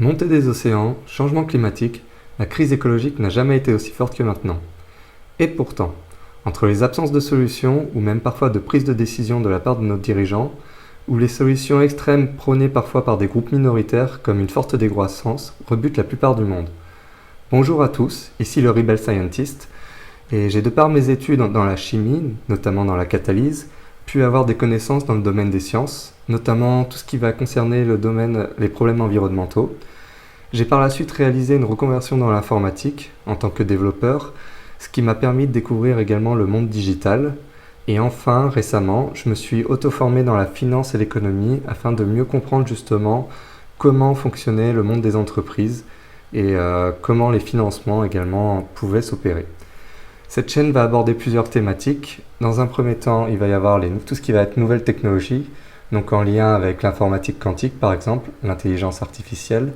Montée des océans, changement climatique, la crise écologique n'a jamais été aussi forte que maintenant. Et pourtant, entre les absences de solutions ou même parfois de prise de décision de la part de nos dirigeants, ou les solutions extrêmes prônées parfois par des groupes minoritaires comme une forte décroissance rebutent la plupart du monde. Bonjour à tous, ici le Rebel Scientist, et j'ai de par mes études dans la chimie, notamment dans la catalyse, pu avoir des connaissances dans le domaine des sciences, notamment tout ce qui va concerner le domaine les problèmes environnementaux. J'ai par la suite réalisé une reconversion dans l'informatique en tant que développeur, ce qui m'a permis de découvrir également le monde digital. Et enfin, récemment, je me suis auto-formé dans la finance et l'économie afin de mieux comprendre justement comment fonctionnait le monde des entreprises et comment les financements également pouvaient s'opérer. Cette chaîne va aborder plusieurs thématiques. Dans un premier temps, il va y avoir tout ce qui va être nouvelles technologies, donc en lien avec l'informatique quantique par exemple, l'intelligence artificielle,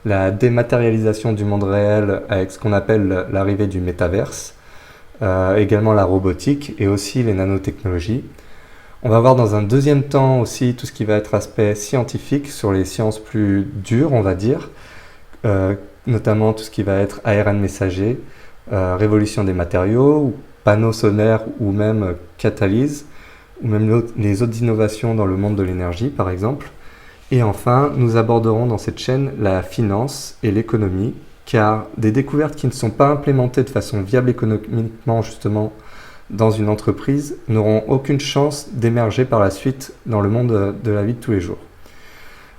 la dématérialisation du monde réel avec ce qu'on appelle l'arrivée du métaverse, également la robotique et aussi les nanotechnologies. On va voir dans un deuxième temps aussi tout ce qui va être aspect scientifique sur les sciences plus dures, on va dire, notamment tout ce qui va être ARN messager, révolution des matériaux, ou panneaux solaires ou même catalyse, ou même les autres innovations dans le monde de l'énergie par exemple. Et enfin, nous aborderons dans cette chaîne la finance et l'économie, car des découvertes qui ne sont pas implémentées de façon viable économiquement justement dans une entreprise n'auront aucune chance d'émerger par la suite dans le monde de la vie de tous les jours.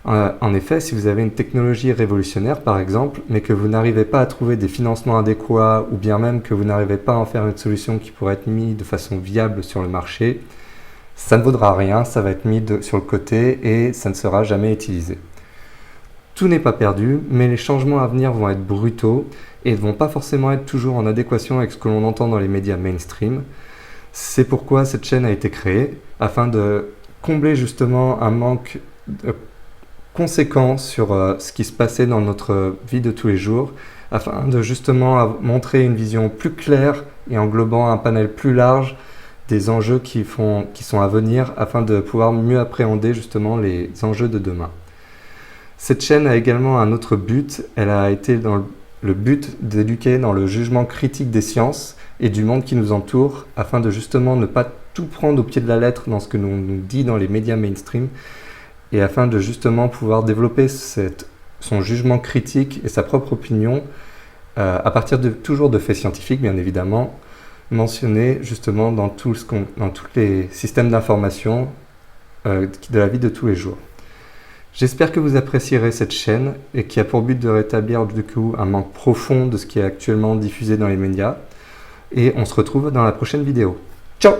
En effet, si vous avez une technologie révolutionnaire par exemple, mais que vous n'arrivez pas à trouver des financements adéquats ou bien même que vous n'arrivez pas à en faire une solution qui pourrait être mise de façon viable sur le marché, ça ne vaudra rien, ça va être mis sur le côté et ça ne sera jamais utilisé. Tout n'est pas perdu, mais les changements à venir vont être brutaux et ne vont pas forcément être toujours en adéquation avec ce que l'on entend dans les médias mainstream. C'est pourquoi cette chaîne a été créée, afin de combler justement un manque conséquent sur ce qui se passait dans notre vie de tous les jours, afin de justement montrer une vision plus claire et englobant un panel plus large des enjeux qui sont à venir afin de pouvoir mieux appréhender justement les enjeux de demain. Cette chaîne a également un autre but, elle a été dans le but d'éduquer dans le jugement critique des sciences et du monde qui nous entoure afin de justement ne pas tout prendre au pied de la lettre dans ce que l'on nous dit dans les médias mainstream et afin de justement pouvoir développer son jugement critique et sa propre opinion à partir toujours de faits scientifiques bien évidemment, mentionné justement dans tous les systèmes d'information de la vie de tous les jours. J'espère que vous apprécierez cette chaîne et qui a pour but de rétablir du coup un manque profond de ce qui est actuellement diffusé dans les médias. Et on se retrouve dans la prochaine vidéo. Ciao!